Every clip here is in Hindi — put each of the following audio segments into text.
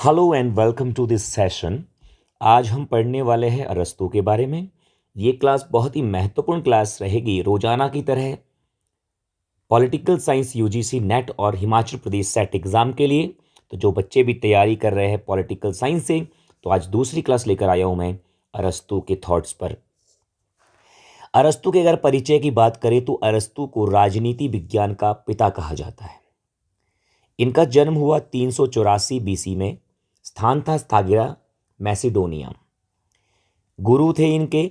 Hello and welcome to this session. आज हम पढ़ने वाले हैं अरस्तू के बारे में। ये क्लास बहुत ही महत्वपूर्ण क्लास रहेगी रोजाना की तरह पॉलिटिकल साइंस यूजीसी नेट और हिमाचल प्रदेश सेट एग्ज़ाम के लिए। तो जो बच्चे भी तैयारी कर रहे हैं पॉलिटिकल साइंस से, तो आज दूसरी क्लास लेकर आया हूँ मैं अरस्तू के थॉट्स पर। अरस्तू के अगर परिचय की बात करें तो अरस्तू को राजनीति विज्ञान का पिता कहा जाता है। इनका जन्म हुआ 384 बीसी में। स्थान था स्थागिरा, मैसिडोनिया। गुरु थे इनके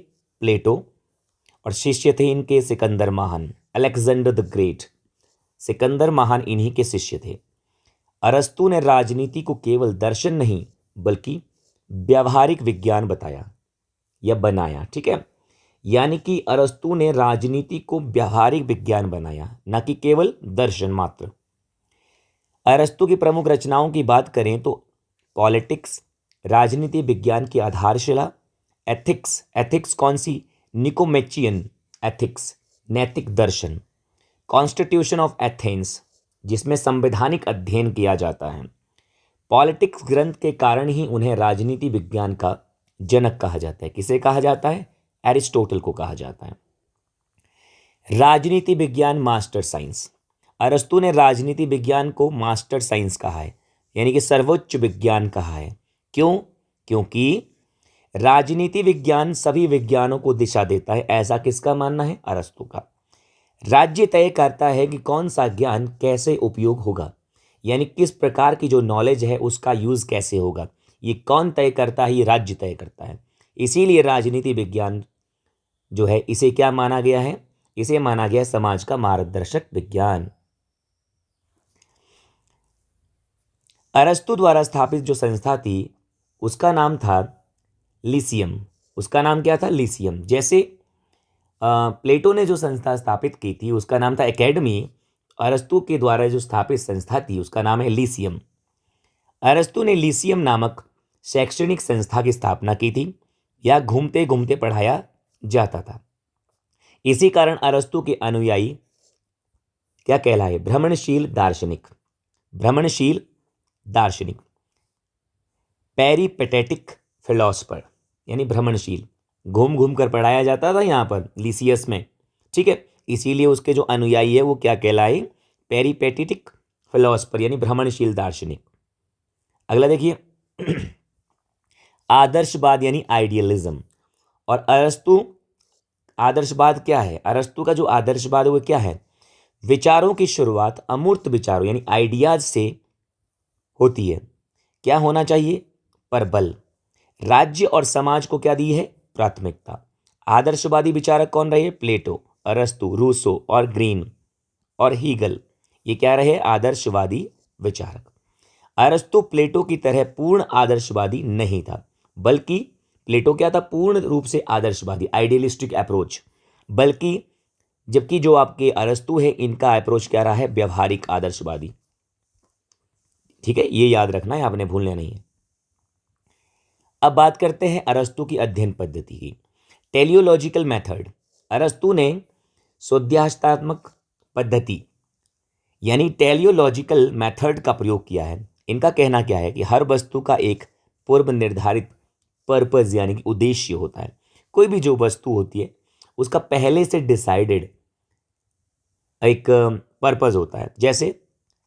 प्लेटो और शिष्य थे इनके सिकंदर महान, अलेक्जेंडर द ग्रेट। सिकंदर महान इन्हीं के शिष्य थे। अरस्तु ने राजनीति को केवल दर्शन नहीं बल्कि व्यावहारिक विज्ञान बताया या बनाया। ठीक है, यानी कि अरस्तु ने राजनीति को व्यावहारिक विज्ञान बनाया, न कि केवल दर्शन मात्र। अरस्तु की प्रमुख रचनाओं की बात करें तो पॉलिटिक्स, राजनीति विज्ञान की आधारशिला। एथिक्स, एथिक्स कौन सी? निकोमेचियन एथिक्स, नैतिक दर्शन। कॉन्स्टिट्यूशन ऑफ एथेंस, जिसमें संवैधानिक अध्ययन किया जाता है। पॉलिटिक्स ग्रंथ के कारण ही उन्हें राजनीति विज्ञान का जनक कहा जाता है। किसे कहा जाता है? एरिस्टोटल को कहा जाता है। राजनीति विज्ञान मास्टर साइंस। अरस्तु ने राजनीति विज्ञान को मास्टर साइंस कहा है, यानी कि सर्वोच्च विज्ञान कहा है। क्यों? क्योंकि राजनीति विज्ञान सभी विज्ञानों को दिशा देता है, ऐसा किसका मानना है? अरस्तु का। राज्य तय करता है कि कौन सा ज्ञान कैसे उपयोग होगा, यानी किस प्रकार की जो नॉलेज है उसका यूज कैसे होगा, ये कौन तय करता है? ये राज्य तय करता है। इसीलिए राजनीति विज्ञान जो है इसे क्या माना गया है? इसे माना गया समाज का मार्गदर्शक विज्ञान। अरस्तु द्वारा स्थापित जो संस्था थी उसका नाम था लिसियम। उसका नाम क्या था? लिसियम। जैसे प्लेटो ने जो संस्था स्थापित की थी उसका नाम था एकेडमी, अरस्तु के द्वारा जो स्थापित संस्था थी उसका नाम है लिसियम। अरस्तु ने लिसियम नामक शैक्षणिक संस्था की स्थापना की थी। यह घूमते घूमते पढ़ाया जाता था। इसी कारण अरस्तु के अनुयायी क्या कहलाए? भ्रमणशील दार्शनिक। भ्रमणशील दार्शनिक, पेरिपेटेटिक फिलोसफर, यानी भ्रमणशील। घूम घूम कर पढ़ाया जाता था यहाँ पर लिसियस में। ठीक है, इसीलिए उसके जो अनुयायी है वो क्या कहलाए? पेरिपेटेटिक फिलोसफर, यानी भ्रमणशील दार्शनिक। अगला देखिए आदर्शवाद यानी आइडियलिज्म। और अरस्तु आदर्शवाद क्या है? अरस्तु का जो आदर्शवाद है वो क्या है? विचारों की शुरुआत अमूर्त विचारों यानी आइडियाज से होती है। क्या होना चाहिए? परबल। राज्य और समाज को क्या दी है? प्राथमिकता। आदर्शवादी विचारक कौन रहे? प्लेटो, अरस्तु, रूसो और ग्रीन और हीगल। ये क्या रहे? आदर्शवादी विचारक। अरस्तु प्लेटो की तरह पूर्ण आदर्शवादी नहीं था, बल्कि प्लेटो क्या था? पूर्ण रूप से आदर्शवादी, आइडियलिस्टिक अप्रोच। बल्कि जबकि जो आपके अरस्तु है इनका अप्रोच क्या रहा है? व्यवहारिक आदर्शवादी। ठीक है, ये याद रखना है, आपने भूलना नहीं है। अब बात करते हैं अरस्तु की अध्ययन पद्धति की। Teleological method. अरस्तु ने शुद्धाष्टात्मक पद्धति यानी टेलियोलॉजिकल मेथड का प्रयोग किया है। इनका कहना क्या है कि हर वस्तु का एक पूर्व निर्धारित पर्पस यानी कि उद्देश्य होता है। कोई भी जो वस्तु होती है उसका पहले से डिसाइडेड एक पर्पस होता है। जैसे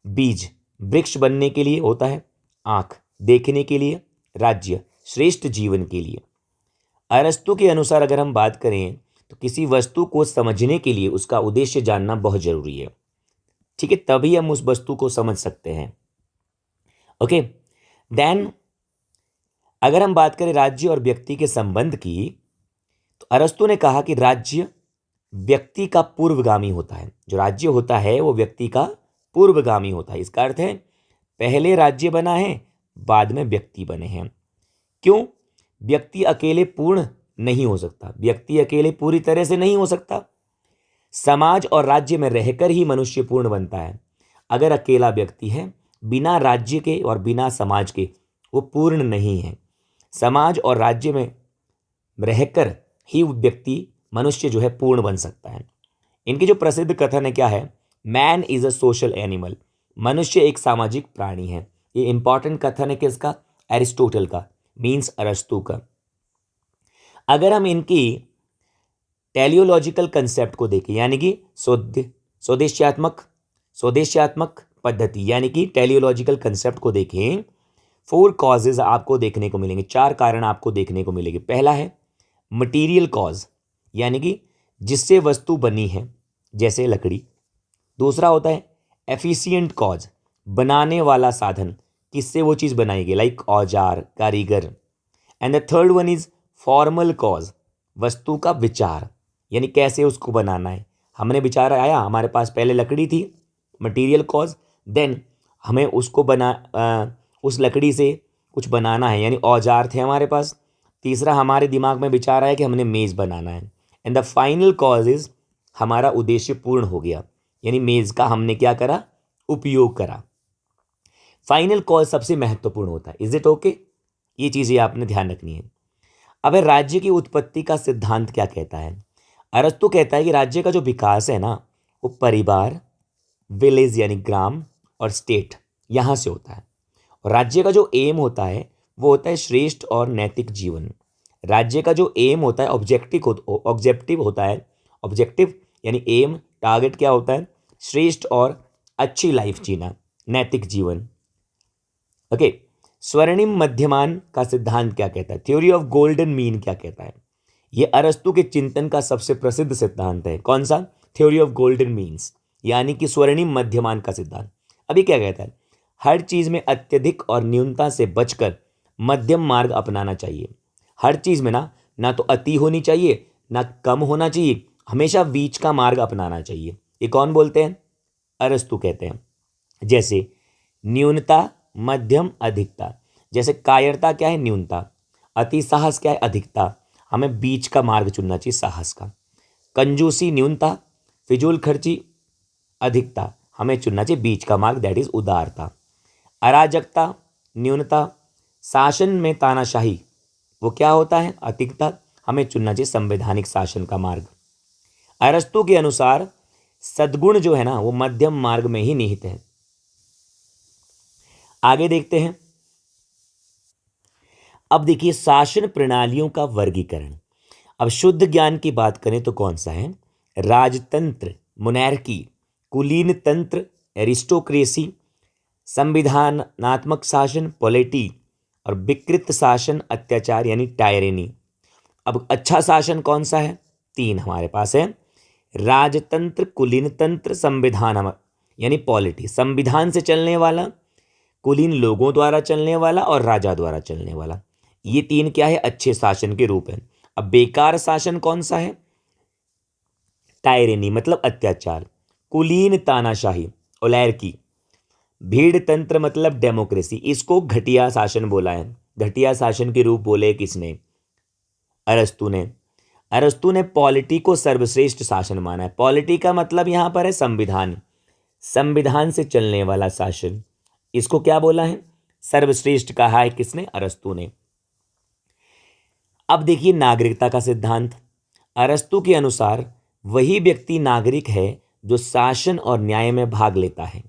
बीज वृक्ष बनने के लिए होता है, आंख देखने के लिए, राज्य श्रेष्ठ जीवन के लिए। अरस्तु के अनुसार अगर हम बात करें तो किसी वस्तु को समझने के लिए उसका उद्देश्य जानना बहुत जरूरी है। ठीक है, तभी हम उस वस्तु को समझ सकते हैं। ओके, देन अगर हम बात करें राज्य और व्यक्ति के संबंध की, तो अरस्तु ने कहा कि राज्य व्यक्ति का पूर्वगामी होता है। जो राज्य होता है वो व्यक्ति का पूर्वगामी होता है। इसका अर्थ है पहले राज्य बना है, बाद में व्यक्ति बने हैं। क्यों? व्यक्ति अकेले पूर्ण नहीं हो सकता, व्यक्ति अकेले पूरी तरह से नहीं हो सकता। समाज और राज्य में रहकर ही मनुष्य पूर्ण बनता है। अगर अकेला व्यक्ति है बिना राज्य के और बिना समाज के, वो पूर्ण नहीं है। समाज और राज्य में रहकर ही व्यक्ति मनुष्य जो है पूर्ण बन सकता है। इनकी जो प्रसिद्ध कथन है क्या है? Man is a social animal. मनुष्य एक सामाजिक प्राणी है। ये इंपॉर्टेंट कथन है किसका? एरिस्टोटल का, मीन्स अरस्तु का। अगर हम इनकी टेलियोलॉजिकल कंसेप्ट को देखें, यानी कि स्वदेश्यात्मक पद्धति, यानी कि टेलियोलॉजिकल कंसेप्ट को देखें, 4 कॉजेज आपको देखने को मिलेंगे, 4 कारण आपको देखने को मिलेंगे। पहला है मटीरियल कॉज, यानी कि जिससे वस्तु बनी है, जैसे लकड़ी। दूसरा होता है एफिशिएंट कॉज, बनाने वाला साधन, किससे वो चीज़ बनाई गई, लाइक औजार, कारीगर। And the third one is formal cause, वस्तु का विचार, यानी कैसे उसको बनाना है। हमने विचार आया, हमारे पास पहले लकड़ी थी, मटेरियल कॉज, देन हमें उसको उस लकड़ी से कुछ बनाना है, यानी औजार थे हमारे पास। तीसरा हमारे दिमाग में विचार आया कि हमने मेज़ बनाना है। And the final cause is हमारा उद्देश्य पूर्ण हो गया, यानी मेज़ का हमने क्या करा, उपयोग करा। फाइनल कॉज सबसे महत्वपूर्ण होता है। Is it okay? ये चीज़ें आपने ध्यान रखनी है। अब राज्य की उत्पत्ति का सिद्धांत क्या कहता है? अरस्तु कहता है कि राज्य का जो विकास है ना, वो परिवार, विलेज यानी ग्राम, और स्टेट, यहाँ से होता है। और राज्य का जो एम होता है वो होता है श्रेष्ठ और नैतिक जीवन। राज्य का जो एम होता है ऑब्जेक्टिव होता है, ऑब्जेक्टिव यानी एम, टारगेट क्या होता है, श्रेष्ठ और अच्छी लाइफ जीना, नैतिक जीवन। ओके, स्वर्णिम मध्यमान का सिद्धांत क्या कहता है, थ्योरी ऑफ गोल्डन मीन क्या कहता है? ये अरस्तु के चिंतन का सबसे प्रसिद्ध सिद्धांत है। कौन सा? थ्योरी ऑफ गोल्डन मीन्स, यानी कि स्वर्णिम मध्यमान का सिद्धांत। अभी क्या कहता है? हर चीज में अत्यधिक और न्यूनता से बचकर मध्यम मार्ग अपनाना चाहिए। हर चीज में ना तो अति होनी चाहिए, ना कम होना चाहिए, हमेशा बीच का मार्ग अपनाना चाहिए। ये कौन बोलते हैं? अरस्तु कहते हैं। जैसे न्यूनता, मध्यम, अधिकता। जैसे कायरता क्या है? न्यूनता। अति साहस क्या है? अधिकता। हमें बीच का मार्ग चुनना चाहिए, साहस का। कंजूसी न्यूनता, फिजूल खर्ची अधिकता, हमें चुनना चाहिए बीच का मार्ग, दैट इज उदारता। अराजकता न्यूनता, शासन में तानाशाही वो क्या होता है? अधिकता, हमें चुनना चाहिए संवैधानिक शासन का मार्ग। अरस्तु के अनुसार सद्गुण जो है ना, वो मध्यम मार्ग में ही निहित है। आगे देखते हैं। अब देखिए शासन प्रणालियों का वर्गीकरण। अब शुद्ध ज्ञान की बात करें तो कौन सा है? राजतंत्र, मोनैर्की, कुलीन तंत्र, एरिस्टोक्रेसी, संविधानात्मक शासन, पॉलिटी, और विकृत शासन, अत्याचार यानी टायरेनी। अब अच्छा शासन कौन सा है? 3 हमारे पास है, राजतंत्र, कुलीन तंत्र, संविधान यानी पॉलिटी, संविधान से चलने वाला, कुलीन लोगों द्वारा चलने वाला, और राजा द्वारा चलने वाला। ये 3 क्या है? अच्छे शासन के रूप हैं। अब बेकार शासन कौन सा है? टायरेनी मतलब अत्याचार, कुलीन तानाशाही, ओलैर्की, भीड़ तंत्र मतलब डेमोक्रेसी। इसको घटिया शासन बोला है। घटिया शासन के रूप बोले किसने? अरस्तु ने। अरस्तु ने पॉलिटी को सर्वश्रेष्ठ शासन माना है। पॉलिटी का मतलब यहां पर है संविधान, संविधान से चलने वाला शासन। इसको क्या बोला है? सर्वश्रेष्ठ कहा है किसने? अरस्तु ने। अब देखिए नागरिकता का सिद्धांत। अरस्तु के अनुसार वही व्यक्ति नागरिक है जो शासन और न्याय में भाग लेता है।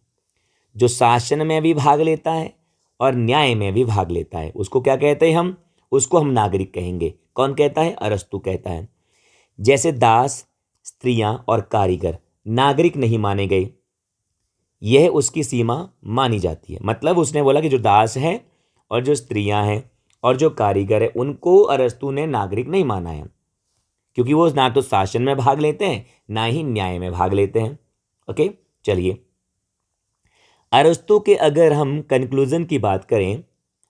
जो शासन में भी भाग लेता है और न्याय में भी भाग लेता है, उसको क्या कहते हैं हम? उसको हम नागरिक कहेंगे। कौन कहता है? अरस्तु कहता है। जैसे दास, स्त्रियां और कारीगर नागरिक नहीं माने गए, यह उसकी सीमा मानी जाती है। मतलब उसने बोला कि जो दास हैं और जो स्त्रियां हैं और जो कारीगर है, उनको अरस्तु ने नागरिक नहीं माना है, क्योंकि वो ना तो शासन में भाग लेते हैं ना ही न्याय में भाग लेते हैं। ओके, चलिए अरस्तु के अगर हम कंक्लूजन की बात करें,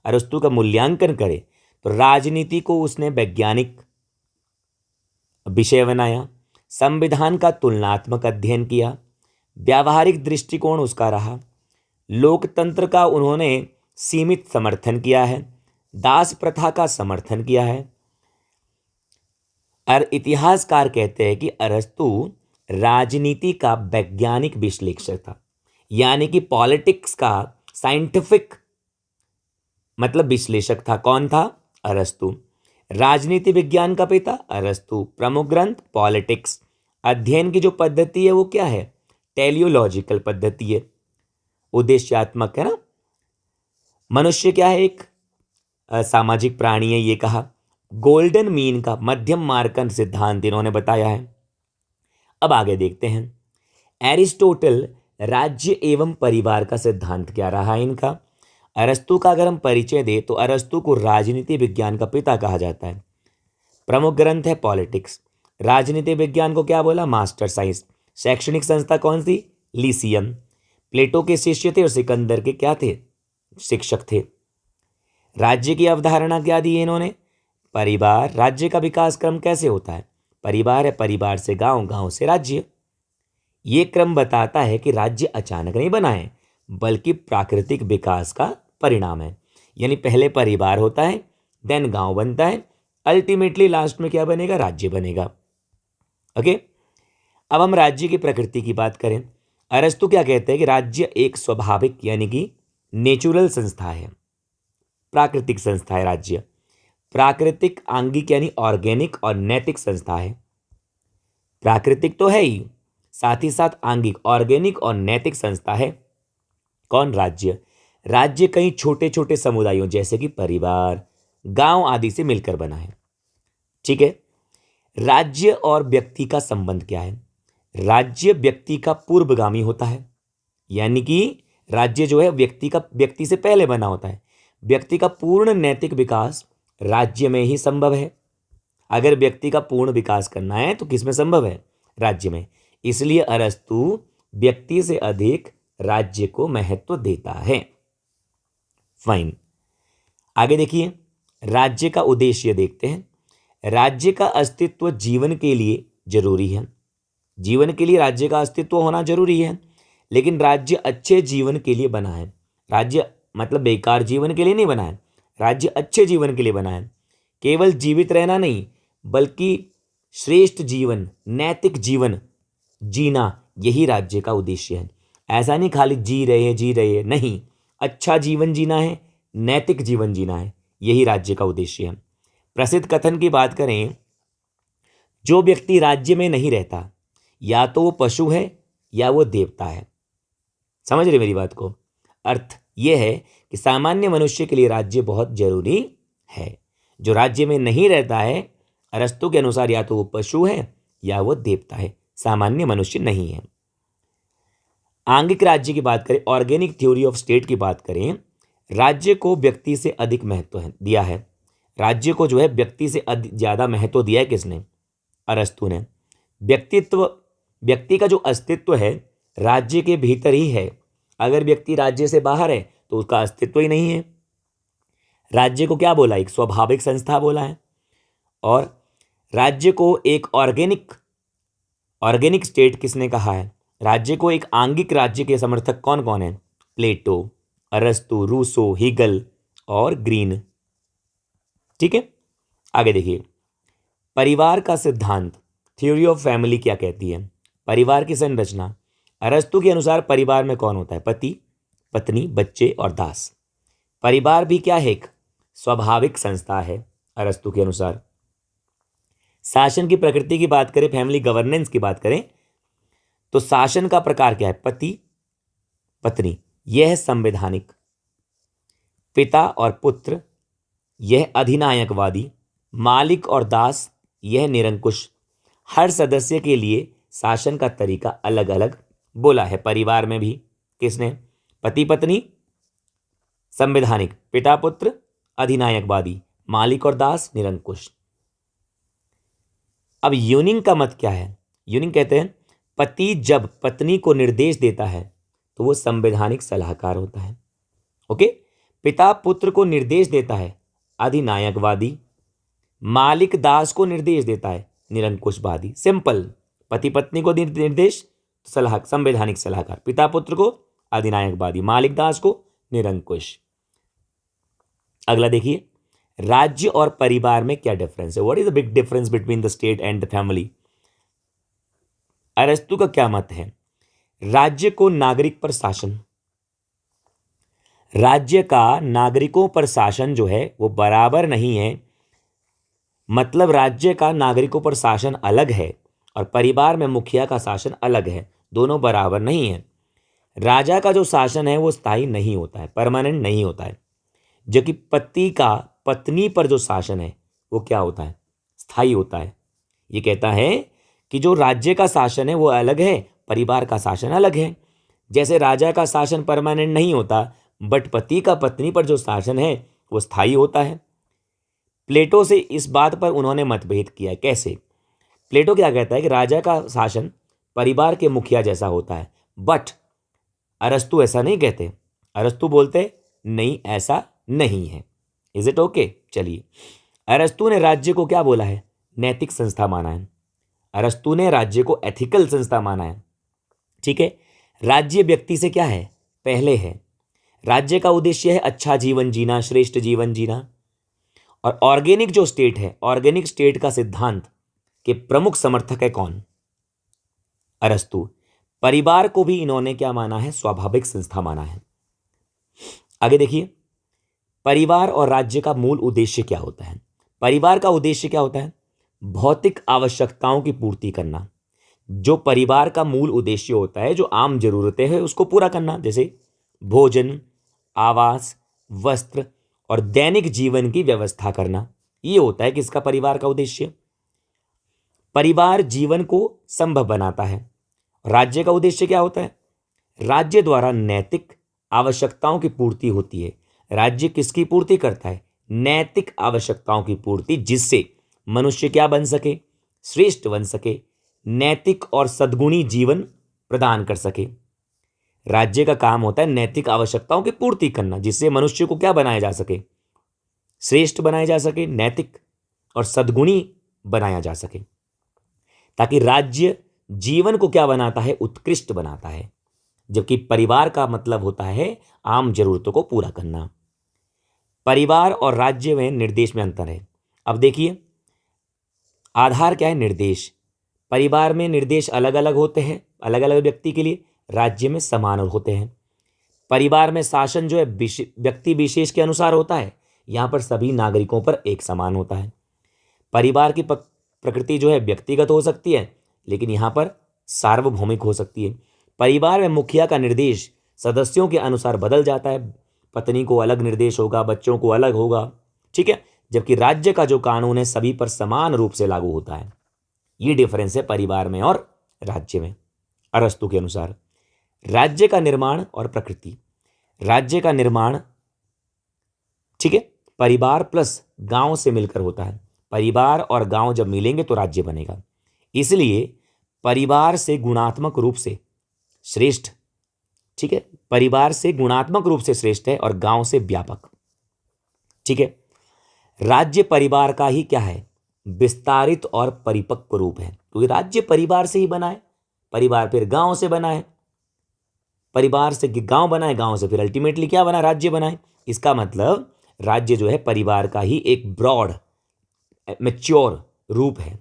अरस्तु का मूल्यांकन करें, तो राजनीति को उसने वैज्ञानिक विषय बनाया, संविधान का तुलनात्मक अध्ययन किया, व्यावहारिक दृष्टिकोण उसका रहा, लोकतंत्र का उन्होंने सीमित समर्थन किया है, दास प्रथा का समर्थन किया है। और इतिहासकार कहते हैं कि अरस्तु राजनीति का वैज्ञानिक विश्लेषक था, यानी कि पॉलिटिक्स का साइंटिफिक मतलब विश्लेषक था। कौन था? अरस्तु। राजनीति विज्ञान का पिता अरस्तु। प्रमुख ग्रंथ पॉलिटिक्स। अध्ययन की जो पद्धति है वो क्या है? टेलियोलॉजिकल पद्धति है, उद्देश्यात्मक है ना। मनुष्य क्या है? एक सामाजिक प्राणी है ये कहा। गोल्डन मीन का मध्यम मार्ग का सिद्धांत इन्होंने बताया है। अब आगे देखते हैं, एरिस्टोटल राज्य एवं परिवार का सिद्धांत क्या रहा है इनका। अरस्तु का अगर हम परिचय दें तो अरस्तु को राजनीति विज्ञान का पिता कहा जाता है। प्रमुख ग्रंथ है पॉलिटिक्स। राजनीति विज्ञान को क्या बोला, मास्टर साइंस। शैक्षणिक संस्था कौन सी, लीसियम। प्लेटो के शिष्य थे और सिकंदर के क्या थे, शिक्षक थे। राज्य की अवधारणा क्या दी है इन्होंने, परिवार। राज्य का विकास क्रम कैसे होता है, परिवार है, परिवार से गांव, गांव से राज्य। ये क्रम बताता है कि राज्य अचानक नहीं बना है बल्कि प्राकृतिक विकास का परिणाम है। यानी पहले परिवार होता है, देन गांव बनता है, अल्टीमेटली लास्ट में क्या बनेगा, राज्य बनेगा। ओके, अब हम राज्य की प्रकृति की बात करें। अरस्तु क्या कहते हैं कि राज्य एक स्वाभाविक यानी कि नेचुरल संस्था है, प्राकृतिक संस्था है राज्य। प्राकृतिक, आंगिक यानी ऑर्गेनिक और नैतिक संस्था है। प्राकृतिक तो है ही, साथ ही साथ आंगिक, ऑर्गेनिक और नैतिक संस्था है कौन, राज्य। राज्य कई छोटे छोटे समुदायों जैसे कि परिवार, गांव आदि से मिलकर बना है। ठीक है, राज्य और व्यक्ति का संबंध क्या है। राज्य व्यक्ति का पूर्वगामी होता है, यानी कि राज्य जो है व्यक्ति से पहले बना होता है। व्यक्ति का पूर्ण नैतिक विकास राज्य में ही संभव है। अगर व्यक्ति का पूर्ण विकास करना है तो किस में संभव है, राज्य में। इसलिए अरस्तु व्यक्ति से अधिक राज्य को महत्व देता है। फाइन, आगे देखिए, राज्य का उद्देश्य देखते हैं। राज्य का अस्तित्व जीवन के लिए जरूरी है। जीवन के लिए राज्य का अस्तित्व होना जरूरी है, लेकिन राज्य अच्छे जीवन के लिए बना है। राज्य मतलब बेकार जीवन के लिए नहीं बना है, राज्य अच्छे जीवन के लिए बना है। केवल जीवित रहना नहीं बल्कि श्रेष्ठ जीवन, नैतिक जीवन जीना, यही राज्य का उद्देश्य है। ऐसा नहीं खाली जी रहे नहीं, अच्छा जीवन जीना है, नैतिक जीवन जीना है, यही राज्य का उद्देश्य है। प्रसिद्ध कथन की बात करें, जो व्यक्ति राज्य में नहीं रहता या तो वो पशु है या वो देवता है। समझ रहे मेरी बात को। अर्थ यह है कि सामान्य मनुष्य के लिए राज्य बहुत जरूरी है। जो राज्य में नहीं रहता है, अरस्तु के अनुसार या तो वो पशु है या वो देवता है, सामान्य मनुष्य नहीं है। आंगिक राज्य की बात करें, ऑर्गेनिक थ्योरी ऑफ स्टेट की बात करें, राज्य को व्यक्ति से अधिक महत्व दिया है। राज्य को जो है व्यक्ति से ज्यादा महत्व दिया है किसने, अरस्तु ने। व्यक्ति का जो अस्तित्व है राज्य के भीतर ही है। अगर व्यक्ति राज्य से बाहर है तो उसका अस्तित्व ही नहीं है। राज्य को क्या बोला, एक स्वाभाविक संस्था बोला है। और राज्य को एक ऑर्गेनिक स्टेट किसने कहा है। राज्य को एक आंगिक राज्य के समर्थक कौन कौन है, प्लेटो, अरस्तु, रूसो, हीगल और ग्रीन। ठीक है, आगे देखिए, परिवार का सिद्धांत, थ्योरी ऑफ फैमिली क्या कहती है। परिवार की संरचना, अरस्तु के अनुसार परिवार में कौन होता है, पति, पत्नी, बच्चे और दास। परिवार भी क्या है, एक स्वाभाविक संस्था है अरस्तु के अनुसार। शासन की प्रकृति की बात करें, फैमिली गवर्नेंस की बात करें तो शासन का प्रकार क्या है, पति पत्नी, यह है संवैधानिक। पिता और पुत्र, यह अधिनायकवादी। मालिक और दास, यह निरंकुश। हर सदस्य के लिए शासन का तरीका अलग अलग बोला है। परिवार में भी किसने, पति पत्नी संवैधानिक, पिता पुत्र अधिनायकवादी, मालिक और दास निरंकुश। अब यूनिंग का मत क्या है। यूनिंग कहते हैं पति जब पत्नी को निर्देश देता है तो वो संवैधानिक सलाहकार होता है। ओके, पिता पुत्र को निर्देश देता है, अधिनायकवादी। मालिक दास को निर्देश देता है, निरंकुशवादी। सिंपल, पति पत्नी को निर्देश संवैधानिक सलाहकार, पिता पुत्र को अधिनायकवादी, मालिक दास को निरंकुश। अगला देखिए, राज्य और परिवार में क्या डिफरेंस है। What is the big difference between the state and the family. अरस्तु का क्या मत है, राज्य को नागरिक पर शासन, राज्य का नागरिकों पर शासन जो है वो बराबर नहीं है। मतलब राज्य का नागरिकों पर शासन अलग है और परिवार में मुखिया का शासन अलग है, दोनों बराबर नहीं है। राजा का जो शासन है वो स्थायी नहीं होता है, परमानेंट नहीं होता है, जबकि पति का पत्नी पर जो शासन है वो क्या होता है, स्थायी होता है। ये कहता है कि जो राज्य का शासन है वो अलग है, परिवार का शासन अलग है। जैसे राजा का शासन परमानेंट नहीं होता, बट पति का पत्नी पर जो शासन है वो स्थायी होता है। प्लेटो से इस बात पर उन्होंने मतभेद किया है। कैसे? प्लेटो क्या कहता है कि राजा का शासन परिवार के मुखिया जैसा होता है, बट अरस्तु ऐसा नहीं कहते। अरस्तु बोलते नहीं, ऐसा नहीं है। Is it okay? चलिए, अरस्तु ने राज्य को क्या बोला है? नैतिक संस्था माना है। अरस्तु ने राज्य को एथिकल संस्था माना है। ठीक है, राज्य व्यक्ति से क्या है? पहले है। राज्य का उद्देश्य है अच्छा जीवन जीना, श्रेष्ठ जीवन जीना। और ऑर्गेनिक जो स्टेट है, ऑर्गेनिक स्टेट का सिद्धांत के प्रमुख समर्थक है कौन? अरस्तु। परिवार को भी इन्होंने क्या माना है? स्वाभाविक संस्था माना है। आगे देखिए, परिवार और राज्य का मूल उद्देश्य क्या होता है? परिवार का उद्देश्य क्या होता है? भौतिक आवश्यकताओं की पूर्ति करना। जो परिवार का मूल उद्देश्य होता है, जो आम जरूरतें हैं उसको पूरा करना, जैसे भोजन, आवास, वस्त्र और दैनिक जीवन की व्यवस्था करना। ये होता है किसका? परिवार का उद्देश्य। परिवार जीवन को संभव बनाता है। राज्य का उद्देश्य क्या होता है? राज्य द्वारा नैतिक आवश्यकताओं की पूर्ति होती है। राज्य किसकी पूर्ति करता है? नैतिक आवश्यकताओं की पूर्ति, जिससे मनुष्य क्या बन सके? श्रेष्ठ बन सके, नैतिक और सद्गुणी जीवन प्रदान कर सके। राज्य का काम होता है नैतिक आवश्यकताओं की पूर्ति करना, जिससे मनुष्य को क्या बनाया जा सके? श्रेष्ठ बनाया जा सके, नैतिक और सद्गुणी बनाया जा सके, ताकि राज्य जीवन को क्या बनाता है? उत्कृष्ट बनाता है। जबकि परिवार का मतलब होता है आम जरूरतों को पूरा करना। परिवार और राज्य में निर्देश में अंतर है। अब देखिए, आधार क्या है? निर्देश। परिवार में निर्देश अलग अलग होते हैं, अलग अलग व्यक्ति के लिए। राज्य में समान होते हैं। परिवार में शासन जो है व्यक्ति विशेष के अनुसार होता है, यहां पर सभी नागरिकों पर एक समान होता है। परिवार की प्रकृति जो है व्यक्तिगत हो सकती है, लेकिन यहां पर सार्वभौमिक हो सकती है। परिवार में मुखिया का निर्देश सदस्यों के अनुसार बदल जाता है। पत्नी को अलग निर्देश होगा, बच्चों को अलग होगा। ठीक है, जबकि राज्य का जो कानून है सभी पर समान रूप से लागू होता है। ये डिफरेंस है परिवार में और राज्य में, अरस्तु के अनुसार। राज्य का निर्माण और प्रकृति। राज्य का निर्माण, ठीक है, परिवार प्लस गांव से मिलकर होता है। परिवार और गांव जब मिलेंगे तो राज्य बनेगा। इसलिए परिवार से गुणात्मक रूप से श्रेष्ठ, ठीक है, परिवार से गुणात्मक रूप से श्रेष्ठ है और गांव से व्यापक। ठीक है, राज्य परिवार का ही क्या है? विस्तारित और परिपक्व रूप है, क्योंकि राज्य परिवार से ही बना है, परिवार फिर गांव से बना है, परिवार से गांव बना है, गांव से फिर अल्टीमेटली क्या बना? राज्य बना है। इसका मतलब राज्य जो है परिवार का ही एक ब्रॉड मैच्योर रूप है।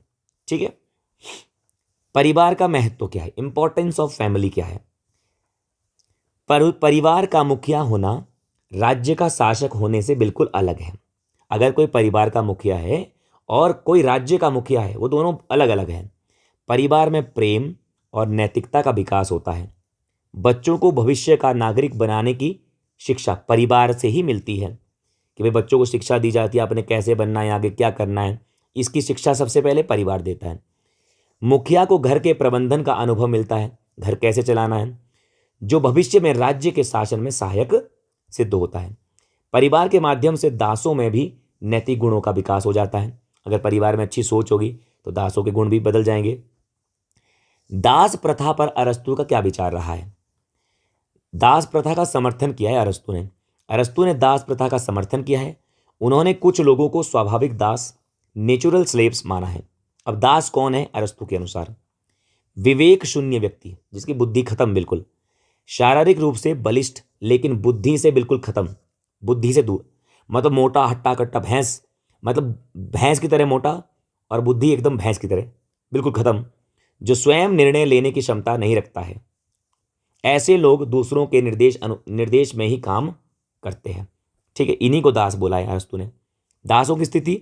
ठीक है, परिवार का महत्व क्या है? इंपॉर्टेंस ऑफ फैमिली क्या है? परिवार का मुखिया होना राज्य का शासक होने से बिल्कुल अलग है। अगर कोई परिवार का मुखिया है और कोई राज्य का मुखिया है, वो दोनों अलग अलग हैं। परिवार में प्रेम और नैतिकता का विकास होता है। बच्चों को भविष्य का नागरिक बनाने की शिक्षा परिवार से ही मिलती है, कि भाई बच्चों को शिक्षा दी जाती है, आपने कैसे बनना है, आगे क्या करना है, इसकी शिक्षा सबसे पहले परिवार देता है। मुखिया को घर के प्रबंधन का अनुभव मिलता है, घर कैसे चलाना है, जो भविष्य में राज्य के शासन में सहायक सिद्ध होता है। परिवार के माध्यम से दासों में भी नैतिक गुणों का विकास हो जाता है। अगर परिवार में अच्छी सोच होगी तो दासों के गुण भी बदल जाएंगे। दास प्रथा पर अरस्तु का क्या विचार रहा है? दास प्रथा का समर्थन किया है अरस्तु ने। अरस्तु ने दास प्रथा का समर्थन किया है। उन्होंने कुछ लोगों को स्वाभाविक दास, नेचुरल स्लेव्स माना है। अब दास कौन है अरस्तु के अनुसार? विवेक शून्य व्यक्ति, जिसकी बुद्धि खत्म, बिल्कुल शारीरिक रूप से बलिष्ठ लेकिन बुद्धि से बिल्कुल खत्म, बुद्धि से दूर, मतलब मोटा हट्टा कट्टा भैंस, मतलब भैंस की तरह मोटा और बुद्धि एकदम भैंस की तरह बिल्कुल खत्म, जो स्वयं निर्णय लेने की क्षमता नहीं रखता है। ऐसे लोग दूसरों के निर्देश में ही काम करते हैं। ठीक है, इन्हीं को दास बोला है अरस्तु ने। दासों की स्थिति,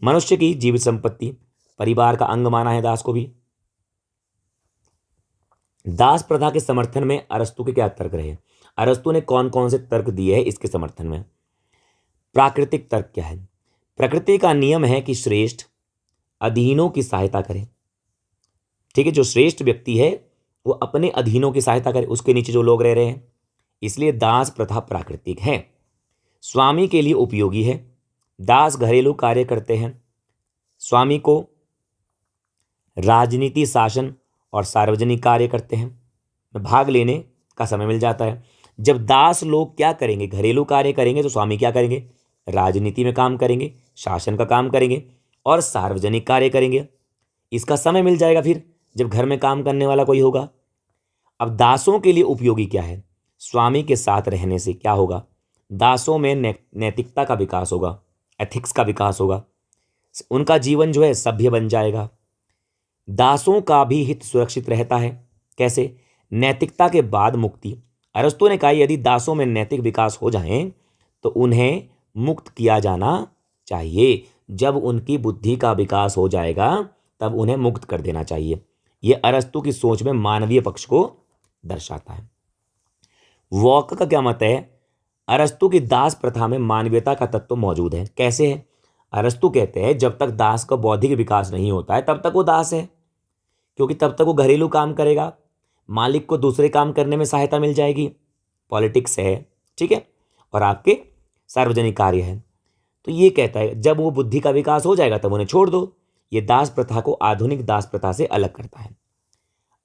मनुष्य की जीवित संपत्ति, परिवार का अंग माना है दास को भी। दास प्रथा के समर्थन में अरस्तु के क्या तर्क रहे? अरस्तु ने कौन कौन से तर्क दिए हैं इसके समर्थन में? प्राकृतिक तर्क क्या है? प्रकृति का नियम है कि श्रेष्ठ अधीनों की सहायता करे। ठीक है, जो श्रेष्ठ व्यक्ति है वो अपने अधीनों की सहायता करे, उसके नीचे जो लोग रह रहे हैं। इसलिए दास प्रथा प्राकृतिक है, स्वामी के लिए उपयोगी है। दास घरेलू कार्य करते हैं, स्वामी को राजनीति, शासन और सार्वजनिक कार्य करते हैं में भाग लेने का समय मिल जाता है। जब दास लोग क्या करेंगे? घरेलू कार्य करेंगे, तो स्वामी क्या करेंगे? राजनीति में काम करेंगे, शासन का काम करेंगे और सार्वजनिक कार्य करेंगे। इसका समय मिल जाएगा फिर जब घर में काम करने वाला कोई होगा। अब दासों के लिए उपयोगी क्या है? स्वामी के साथ रहने से क्या होगा? दासों में नैतिकता का विकास होगा, एथिक्स का विकास होगा, उनका जीवन जो है सभ्य बन जाएगा। दासों का भी हित सुरक्षित रहता है। कैसे? नैतिकता के बाद मुक्ति। अरस्तु ने कहा यदि दासों में नैतिक विकास हो जाए तो उन्हें मुक्त किया जाना चाहिए। जब उनकी बुद्धि का विकास हो जाएगा तब उन्हें मुक्त कर देना चाहिए। यह अरस्तु की सोच में मानवीय पक्ष को दर्शाता है। वॉक का क्या मत है? अरस्तु की दास प्रथा में मानवीयता का तत्व मौजूद है। कैसे है? अरस्तु कहते हैं जब तक दास का बौद्धिक विकास नहीं होता है तब तक वो दास है, क्योंकि तब तक वो घरेलू काम करेगा, मालिक को दूसरे काम करने में सहायता मिल जाएगी, पॉलिटिक्स है, ठीक है, और आपके सार्वजनिक कार्य है। तो ये कहता है जब वो बुद्धि का विकास हो जाएगा तब उन्हें छोड़ दो। ये दास प्रथा को आधुनिक दास प्रथा से अलग करता है।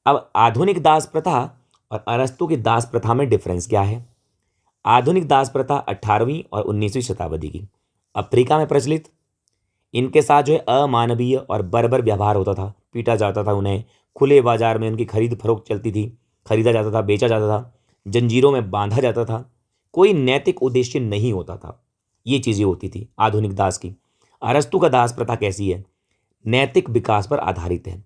अब आधुनिक दास प्रथा और अरस्तु की दास प्रथा में डिफरेंस क्या है? आधुनिक दास प्रथा 18वीं और 19वीं शताब्दी की, अफ्रीका में प्रचलित। इनके साथ जो है अमानवीय और बर्बर व्यवहार होता था, पीटा जाता था उन्हें, खुले बाजार में उनकी खरीद फरोख्त चलती थी, खरीदा जाता था, बेचा जाता था, जंजीरों में बांधा जाता था, कोई नैतिक उद्देश्य नहीं होता था। ये चीज़ें होती थी आधुनिक दास की। अरस्तु का दास प्रथा कैसी है? नैतिक विकास पर आधारित है।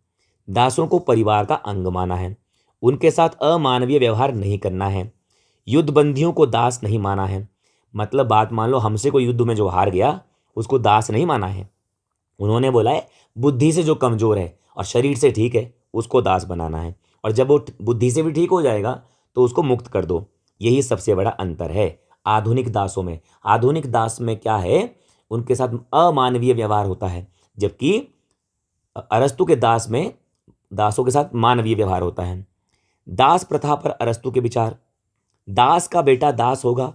दासों को परिवार का अंग माना है, उनके साथ अमानवीय व्यवहार नहीं करना है, युद्धबंदियों को दास नहीं माना है। मतलब बात मान लो हमसे कोई युद्ध में जो हार गया उसको दास नहीं माना है। उन्होंने बोला है बुद्धि से जो कमजोर है और शरीर से ठीक है उसको दास बनाना है, और जब वो बुद्धि से भी ठीक हो जाएगा तो उसको मुक्त कर दो। यही सबसे बड़ा अंतर है आधुनिक दासों में। आधुनिक दास में क्या है? उनके साथ अमानवीय व्यवहार होता है, जबकि अरस्तु के दास में दासों के साथ मानवीय व्यवहार होता है। दास प्रथा पर अरस्तु के विचार। दास का बेटा दास होगा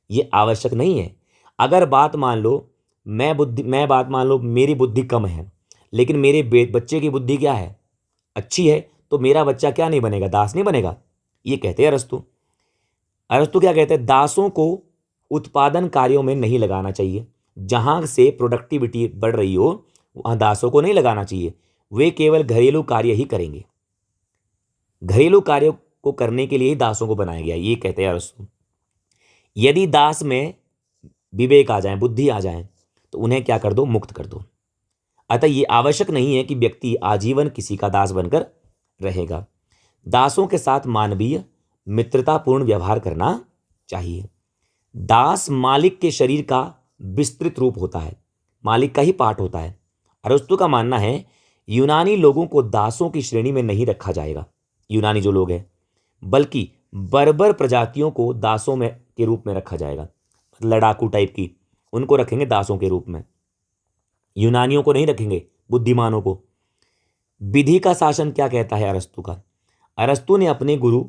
ये आवश्यक नहीं है। अगर बात मान लो मैं बात मान लो मेरी बुद्धि कम है लेकिन मेरे बच्चे की बुद्धि क्या है? अच्छी है, तो मेरा बच्चा क्या नहीं बनेगा? दास नहीं बनेगा। ये कहते हैं अरस्तु। अरस्तु क्या कहते हैं? दासों को उत्पादन कार्यों में नहीं लगाना चाहिए। जहां से प्रोडक्टिविटी बढ़ रही हो वहां दासों को नहीं लगाना चाहिए, वे केवल घरेलू कार्य ही करेंगे। घरेलू कार्यों को करने के लिए ही दासों को बनाया गया, ये कहते हैं अरस्तु। यदि दास में विवेक आ जाए, बुद्धि आ जाए, तो उन्हें क्या कर दो? मुक्त कर दो। अतः यह आवश्यक नहीं है कि व्यक्ति आजीवन किसी का दास बनकर रहेगा। दासों के साथ मानवीय मित्रतापूर्ण व्यवहार करना चाहिए। दास मालिक के शरीर का विस्तृत रूप होता है, मालिक का ही पार्ट होता है। अरस्तु का मानना है यूनानी लोगों को दासों की श्रेणी में नहीं रखा जाएगा, यूनानी जो लोग हैं, बल्कि बर्बर प्रजातियों को दासों में के रूप में रखा जाएगा। लड़ाकू टाइप की उनको रखेंगे दासों के रूप में, यूनानियों को नहीं रखेंगे, बुद्धिमानों को। विधि का शासन क्या कहता है अरस्तु का? अरस्तु ने अपने गुरु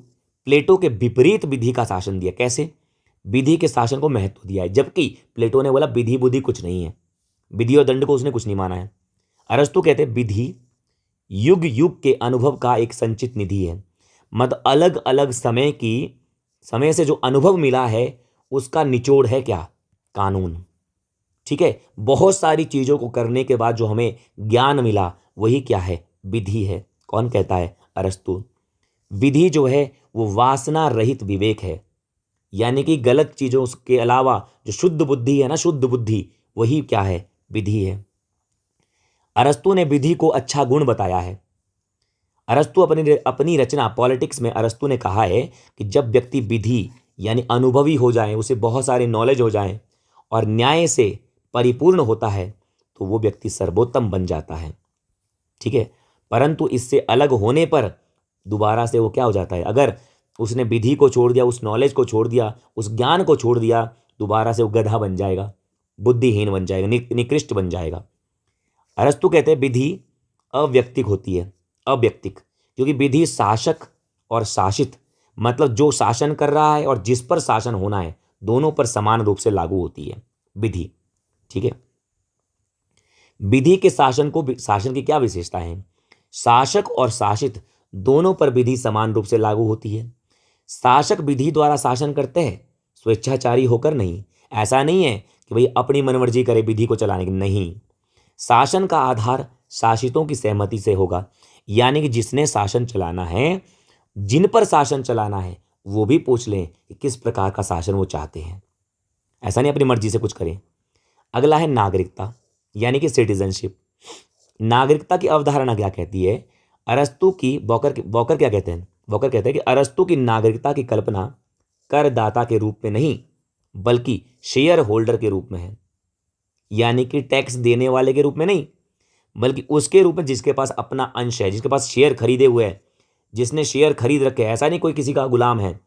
प्लेटो के विपरीत विधि का शासन दिया। कैसे? विधि के शासन को महत्व दिया है, जबकि प्लेटो ने बोला विधि बुद्धि कुछ नहीं है, विधि और दंड को उसने कुछ नहीं माना है। अरस्तु कहते हैं विधि युग युग के अनुभव का एक संचित निधि है। मतलब अलग अलग समय से जो अनुभव मिला है उसका निचोड़ है क्या? कानून। ठीक है, बहुत सारी चीजों को करने के बाद जो हमें ज्ञान मिला वही क्या है? विधि है। कौन कहता है? अरस्तु। विधि जो है वो वासना रहित विवेक है, यानी कि गलत चीजों के अलावा जो शुद्ध बुद्धि है ना, शुद्ध बुद्धि, वही क्या है? विधि है। अरस्तु ने विधि को अच्छा गुण बताया है। अरस्तु अपनी रचना पॉलिटिक्स में अरस्तु ने कहा है कि जब व्यक्ति विधि यानी अनुभवी हो जाए, उसे बहुत सारे नॉलेज हो जाए और न्याय से परिपूर्ण होता है तो वो व्यक्ति सर्वोत्तम बन जाता है। ठीक है, परंतु इससे अलग होने पर दोबारा से वो क्या हो जाता है? अगर उसने विधि को छोड़ दिया, उस नॉलेज को छोड़ दिया, उस ज्ञान को छोड़ दिया, दोबारा से वो गधा बन जाएगा, बुद्धिहीन बन जाएगा, निकृष्ट बन जाएगा। अरस्तु कहते हैं विधि अव्यक्तिक होती है, अव्यक्तिक, क्योंकि विधि शासक और शासित, मतलब जो शासन कर रहा है और जिस पर शासन होना है, दोनों पर समान रूप से लागू होती है विधि। ठीक है, विधि के शासन की क्या विशेषताएं हैं? शासक और शासित दोनों पर विधि समान रूप से लागू होती है। शासक विधि द्वारा शासन करते हैं, स्वेच्छाचारी होकर नहीं। ऐसा नहीं है कि भाई अपनी मनमर्जी करे विधि को चलाने की, नहीं। शासन का आधार शासितों की सहमति से होगा, यानी कि जिसने शासन चलाना है, जिन पर शासन चलाना है, वो भी पूछ लें कि किस प्रकार का शासन वो चाहते हैं। ऐसा नहीं अपनी मर्जी से कुछ करें। अगला है नागरिकता, यानी कि सिटीजनशिप। नागरिकता की अवधारणा क्या कहती है? अरस्तु की वॉकर क्या कहते हैं? वॉकर कहते हैं कि अरस्तु की नागरिकता की कल्पना करदाता के रूप में नहीं, बल्कि शेयर होल्डर के रूप में है। यानी कि टैक्स देने वाले के रूप में नहीं, बल्कि उसके रूप में जिसके पास अपना अंश है, जिसके पास शेयर खरीदे हुए है, जिसने शेयर खरीद रखे हैं। ऐसा नहीं कोई किसी का गुलाम है।